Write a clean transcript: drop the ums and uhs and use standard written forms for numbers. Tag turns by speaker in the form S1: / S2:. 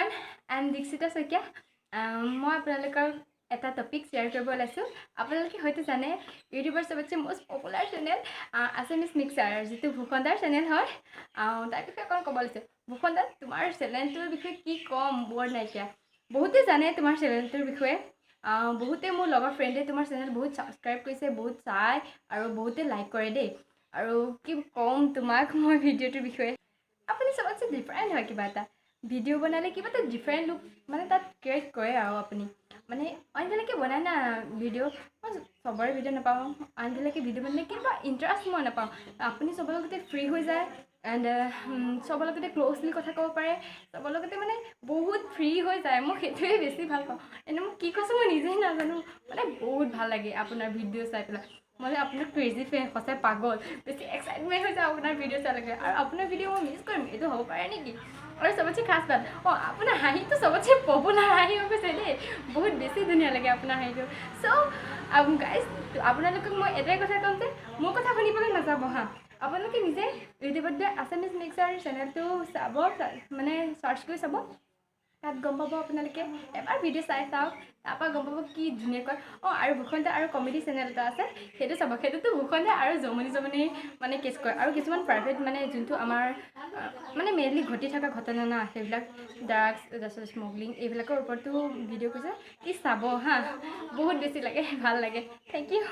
S1: everyone, I'm Dikshita Saikia. মই আপোনালোকৰ এটা টপিক শ্বেয়াৰ কৰিব লৈছো। আপোনালোকে হয়তো জানে ইউটিউবৰ সবতছে most popular channel Assamese mixer যেটো ভূখণ্ডাৰ চেনেল হয়। তাৰ বিষয়ে অকণ ক'ব লৈছো। ভূখণ্ডা তোমাৰ চেনেলটোৰ বিষয়ে কি কম বৰ নাইকিয়া। বহুতে জানে তোমাৰ চেনেলটোৰ বিষয়ে। বহুতে মোৰ লগৰ ফ্ৰেণ্ডে তোমাৰ চেনেল বহুত সাবস্ক্ৰাইব কৰিছে, বহুত চাই আৰু বহুতে লাইক কৰে দেই। আৰু কি কম তোমাক মই ভিডিঅ'টোৰ বিষয়ে। আপুনি সবতছে ডিফাৰেণ্ট হয় কিবা এটা ভিডিঅ' বনালে কিবা এটা ডিফাৰেণ্ট লুক মানে তাত ক্ৰিয়েট কৰে আৰু আপুনি মানে আনবিলাকে বনায় না ভিডিঅ' মই চবৰে ভিডিঅ' নাপাওঁ, আনবিলাকে ভিডিঅ' বনালে কিবা ইণ্টাৰেষ্ট মই নাপাওঁ। আপুনি চবৰ লগতে ফ্ৰী হৈ যায় এণ্ড চবৰ লগতে ক্ল'জলি কথা ক'ব পাৰে, চবৰ লগতে মানে বহুত ফ্ৰী হৈ যায়। মই সেইটোৱে বেছি ভাল পাওঁ। এনে মই কি কৈছোঁ মই নিজেই নাজানো, মানে বহুত ভাল লাগে আপোনাৰ ভিডিঅ' চাই পেলাই। মই আপোনাৰ ক্ৰেজি ফেন, সঁচাই পাগল, বেছি এক্সাইটমেণ্ট হৈ যায় আপোনাৰ ভিডিঅ' চালে। আৰু আপোনাৰ ভিডিঅ' মই মিছ কৰিম এইটো হ'ব পাৰে নেকি? আৰু সবতছে খাছ বাত আপোনাৰ হাঁহিটো সবতছে পপুলাৰ হাঁহি হৈ গৈছে দেই, বহুত বেছি ধুনীয়া লাগে আপোনাৰ হাঁহিটো। চ' গাইজ আপোনালোকক মই এটাই কথা ক'ম যে মোৰ কথা শুনিবলৈ নাযাব হা। আপোনালোকে নিজে ইউটিউবত গৈ আসামিজ মিক্সাৰ চেনেলটো চাব, মানে চাৰ্চ কৰি চাব, তাত গম পাব আপোনালোকে। এবাৰ ভিডিঅ' চাই চাওক, তাৰপৰা গম পাব কি ধুনীয়াকৈ। আৰু ভূখণ্ডা আৰু কমেডি চেনেল এটা আছে, সেইটো চাব। সেইটোতো ভূখণ্ডা আৰু জমনি মানে কেছ কৰে আৰু কিছুমান প্ৰাইভেট মানে যোনটো আমাৰ মানে মেইনলি ঘটি থকা ঘটনা না, সেইবিলাক ড্ৰাগছ তাৰপিছত স্মগলিং এইবিলাকৰ ওপৰতো ভিডিঅ' কৰিছে। কি চাব হা, বহুত বেছি লাগে, ভাল লাগে। Thank U.